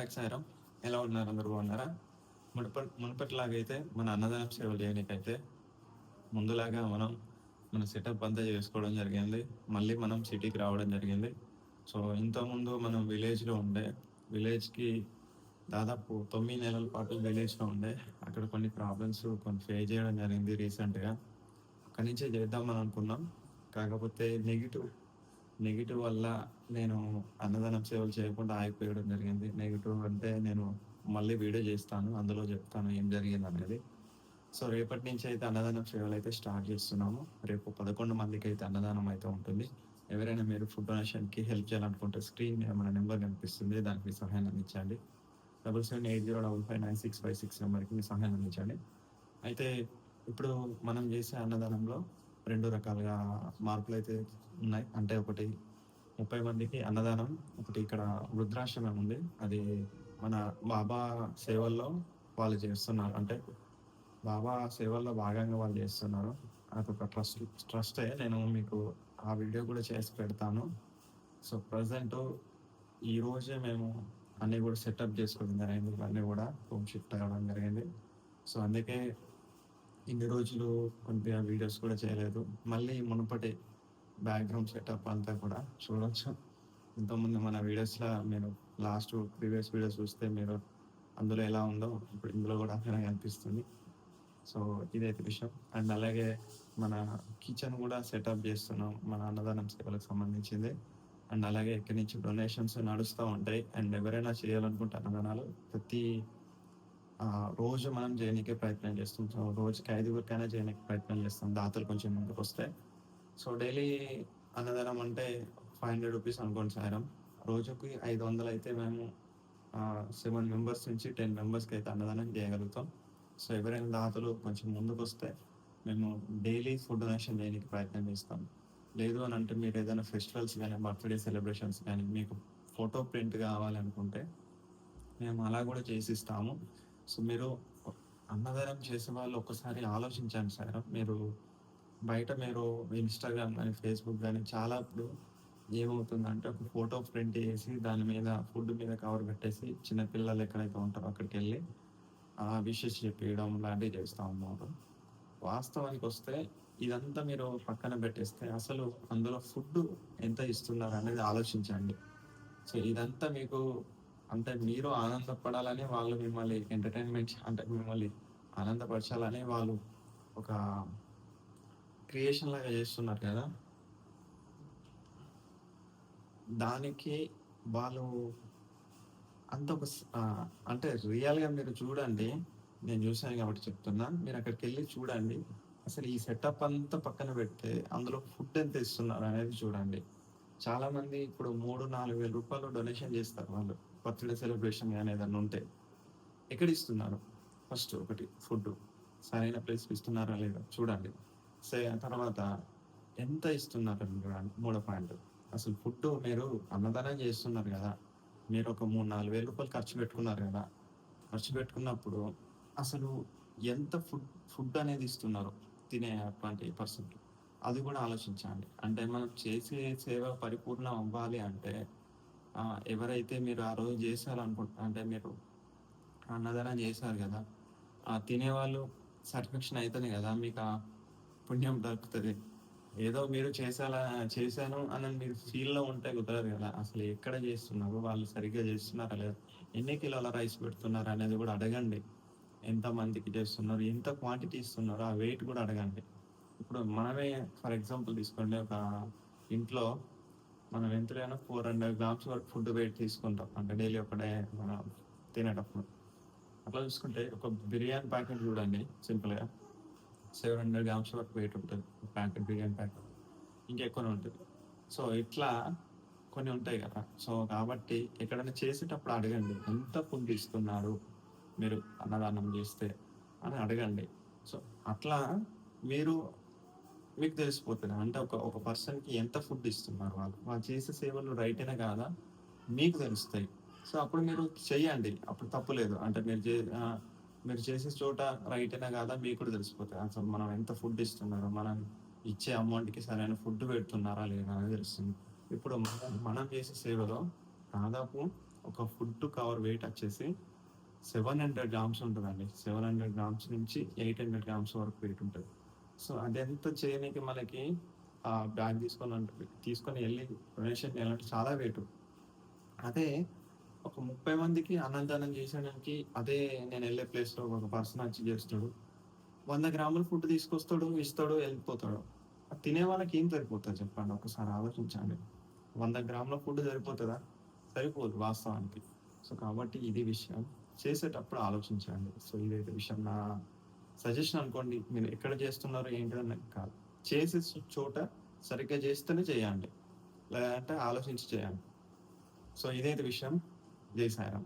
Back Sairam. ఎలా ఉన్నారు? అందరూ బాగున్నారా? మునుపటిలాగైతే మన అన్నదానం సేవలు చేయనీకైతే ముందులాగా మనం మన సెటప్ అంతా చేసుకోవడం జరిగింది. మళ్ళీ మనం సిటీకి రావడం జరిగింది. సో, ఇంతకుముందు మనం విలేజ్‌లో ఉండే. విలేజ్‌కి దాదాపు 9 నెలల పాటు విలేజ్‌లో ఉండే. అక్కడ కొన్ని ప్రాబ్లమ్స్ కొన్ని ఫేస్ చేయడం జరిగింది రీసెంట్‌గా. అక్కడి నుంచే చేద్దామని అనుకున్నాం. కాకపోతే నెగెటివ్ వల్ల నేను అన్నదానం సేవలు చేయకుండా ఆగిపోయడం జరిగింది. నెగెటివ్ అంటే నేను మళ్ళీ వీడియో చేస్తాను. అందులో చెప్తాను ఏం జరిగిందనేది. సో, రేపటి నుంచి అయితే అన్నదానం సేవలైతే స్టార్ట్ చేస్తున్నాము. రేపు 11 మందికైతే అన్నదానం అయితే ఉంటుంది. ఎవరైనా మీరు ఫుడ్ డొనేషన్‌కి హెల్ప్ చేయాలనుకుంటే స్క్రీన్ మీద మన నంబర్ కనిపిస్తుంది. దానికి మీ సహాయం అందించండి. 7780559656 నంబర్‌కి మీ సహాయం అందించండి. అయితే ఇప్పుడు మనం చేసే అన్నదానంలో 2 రకాలుగా మార్పులైతే ఉన్నాయి. అంటే ఒకటి 30 మందికి అన్నదానం, ఒకటి ఇక్కడ వృద్ధాశ్రమం ఉంది. అది మన బాబా సేవల్లో వాళ్ళు చేస్తున్నారు. అంటే బాబా సేవల్లో భాగంగా వాళ్ళు చేస్తున్నారు. అదొక ట్రస్టే. నేను మీకు ఆ వీడియో కూడా చేసి పెడతాను. సో, ప్రెజెంటు ఈరోజే మేము అన్నీ కూడా సెటప్ చేసుకోవడం జరిగింది. ఇవన్నీ కూడా హోమ్ షిఫ్ట్ అవ్వడం జరిగింది. సో, అందుకే ఇన్ని రోజులు కొద్దిగా వీడియోస్ కూడా చేయలేదు. మళ్ళీ మునుపటి బ్యాక్‌గ్రౌండ్ సెటప్ అంతా కూడా చూడొచ్చు. ఇంతకుముందు మన వీడియోస్‌లో మీరు ప్రీవియస్ వీడియోస్ చూస్తే మీరు అందులో ఎలా ఉందో ఇప్పుడు ఇందులో కూడా అలానే కనిపిస్తుంది. సో, ఇదైతే విషయం. అండ్ అలాగే మన కిచెన్ కూడా సెటప్ చేస్తున్నాం. మన అన్నదానం సేవలకు సంబంధించింది. అండ్ అలాగే ఇక్కడి నుంచి డొనేషన్స్ నడుస్తా ఉంటాయి. అండ్ ఎవరైనా చేయాలనుకుంటే అన్నదానాలు రోజు మనం చేయనీకే ప్రయత్నం చేస్తాం. సో, రోజుకి 5గురికైనా చేయనీకి ప్రయత్నం చేస్తాం. దాతలు కొంచెం ముందుకొస్తే. సో, డైలీ అన్నదానం అంటే రూ. 500 అనుకోండి సాయిరాం. రోజుకి 500 అయితే మేము 7 మెంబర్స్ నుంచి 10 మెంబర్స్‌కైతే అన్నదానం చేయగలుగుతాం. సో, ఎవరైనా దాతలు కొంచెం ముందుకొస్తే మేము డైలీ ఫుడ్ డొనేషన్ చేయనీకి ప్రయత్నం చేస్తాం. లేదు అనంటే మీరు ఏదైనా ఫెస్టివల్స్ గానీ, బర్త్‌డే సెలబ్రేషన్స్ గానీ, మీకు ఫోటో ప్రింట్ కావాలనుకుంటే మేము అలా కూడా చేసిస్తాము. సో, మీరు అన్నదానం చేసేవాళ్ళు ఒక్కసారి ఆలోచించండి సాయిరాం. మీరు ఇన్‌స్టాగ్రామ్ గానీ, ఫేస్‌బుక్ గానీ చాలా ఇప్పుడు ఏమవుతుందంటే ఒక ఫోటో ప్రింట్ చేసి దాని మీద ఫుడ్ మీద కవర్ పెట్టేసి చిన్న పిల్లలు ఎక్కడైతే ఉంటారో అక్కడికెళ్ళి విషెస్ చెప్పియడం లాంటివి చేస్తా ఉన్నారు. వాస్తవానికొస్తే ఇదంతా మీరు పక్కన పెట్టేస్తే అసలు అందులో ఫుడ్ ఎంత ఇస్తున్నారనేది ఆలోచించండి. సో, ఇదంతా మీకు అంటే మీరు ఆనందపడాలని వాళ్ళు మిమ్మల్ని ఎంటర్‌టైన్‌మెంట్ అంటే మిమ్మల్ని ఆనందపరచాలని వాళ్ళు ఒక క్రియేషన్ లాగా చేస్తున్నారు కదా! దానికి వాళ్ళు అంత అంటే రియల్‌గా మీరు చూడండి. నేను చూసాను కాబట్టి చెప్తున్నా. మీరక్కడికెళ్లి చూడండి. అసలు ఈ సెటప్ అంతా పక్కన పెడితే అందులో ఫుడ్ ఎంత ఇస్తున్నారనేది చూడండి. చాలామంది ఇప్పుడు 3, 4 వేల రూపాయలు డొనేషన్ చేస్తారు వాళ్ళు. బర్త్‌డే సెలబ్రేషన్ గాని ఏదన్నా ఉంటే. ఎక్కడిస్తున్నారు? ఫస్ట్ ఒకటి ఫుడ్డు. సరైన ప్లేస్‌లో ఇస్తున్నారా లేదా చూడండి. తర్వాత ఎంత ఇస్తున్నారని చూడండి. మూడో పాయింట్. అసలు ఫుడ్డు మీరు అన్నదానం చేస్తున్నారు గదా! మీరొక 3, 4 వేల రూపాయలు ఖర్చు పెట్టుకున్నారు గదా! ఖర్చు పెట్టుకున్నప్పుడు అసలు ఎంత ఫుడ్ అనేది ఇస్తున్నారు తినే అటువంటి పర్సన్‌కి. అది గూడా ఆలోచించండి. అంటే మనం చేసే సేవ పరిపూర్ణం అవ్వాలి అంటే ఎవరైతే మీరు ఆ రోజు అంటే మీరు అన్నదానం చేశారు గదా! తినేవాళ్ళు సాటిస్ఫాక్షన్ అయితేనే గదా! మీకా పుణ్యం దక్కుతది. ఏదో మీరు చేశాను అని మీరు ఫీల్‌లో ఉంటే కుదరదు గదా! అసలు ఎక్కడ చేస్తున్నారు? వాళ్ళు సరిగ్గా చేస్తున్నారా లేదా? ఎన్ని కిలోల రైస్ పెడుతున్నారు అనేది గూడా అడగండి. ఎంతమందికి చేస్తున్నారు? ఎంత క్వాంటిటీ ఇస్తున్నారు? ఆ వెయిట్ గూడా అడగండి. ఇప్పుడు మనమే ఫర్ ఎగ్జాంపుల్ తీసుకోండి. ఒక ఇంట్లో మనం ఎంతైనా 400 గ్రామ్స్ వరకు ఫుడ్ వెయిట్ తీసుకుంటాం. అంటే డైలీ మనం తినేటప్పుడు. అట్లా చూసుకుంటే ఒక బిర్యానీ ప్యాకెట్ చూడండి సింపుల్‌గా 700 గ్రామ్స్ వరకు వెయిట్ ఉంటది. Packet biryani packet. ఇంకా ఎక్కువనే ఉంటది. సో, ఇట్లా కొన్ని ఉంటాయి గదా! సో, కాబట్టి ఎక్కడైనా చేసేటప్పుడు అడగండి. ఎంత ఫుడ్ ఇస్తున్నారు మీరు అన్నదానం జేస్తే అని అడగండి. సో, అట్లా మీరు మీకు తెలిసిపోతది. అంటే ఒక పర్సన్‌కి ఎంత ఫుడ్ ఇస్తున్నారు వాళ్ళు. వాళ్ళు చేసే సేవలు రైటేనా కాదా మీకు తెలుస్తాయి. సో, అప్పుడు మీరు చెయ్యండి. అప్పుడు తప్పు లేదు. అంటే మీరు చేసే చోట రైటేనా కాదా మీకు కూడా తెలిసిపోతది. అసలు మనం ఎంత ఫుడ్ ఇస్తున్నారో, మనం ఇచ్చే అమౌంట్‌కి సరైన ఫుడ్ పెడుతున్నారా లేదా అనేది తెలుస్తుంది. ఇప్పుడు మనం చేసే సేవలో దాదాపు ఒక ఫుడ్ కవర్ వెయిట్ వచ్చేసి 700 గ్రామ్స్ ఉంటదండి. 700 గ్రామ్స్ నుంచి 800 గ్రామ్స్ వరకు వెయిట్ ఉంటది. సో, అదెంత చేయనీకి మనకి బ్యాగ్ తీసుకొని ఎళ్లి డొనేషన్ చేయాలంటే చాలా వెయిటు. అదే ఒక 30 మందికి అన్నదానం చేసేయడానికి అదే నేనెళ్ళే ప్లేస్‌లో ఒక పర్సన్ వచ్చి చేస్తాడు. 100 గ్రాముల ఫుడ్ తీసుకొస్తాడు, ఇస్తాడు, ఎళ్ళిపోతాడు. అది తినే వాళ్ళకి ఏం సరిపోతది చెప్పండి? ఒకసారి ఆలోచించండి. 100 గ్రాముల ఫుడ్ సరిపోతదా? సరిపోదు వాస్తవానికి. సో, కాబట్టి ఇది విషయం. చేసేటప్పుడు ఆలోచించండి. సో, ఇదైతే విషయం. నా సజెషన్ అనుకోండి. మీరు ఎక్కడ చేస్తున్నారో ఏంటిదని కాదు. చేసే చోట సరిగ్గా చేస్తేనే చేయండి. లేదంటే ఆలోచించి చేయండి. సో, ఇదైతే విషయం. జై సాయిరామ్.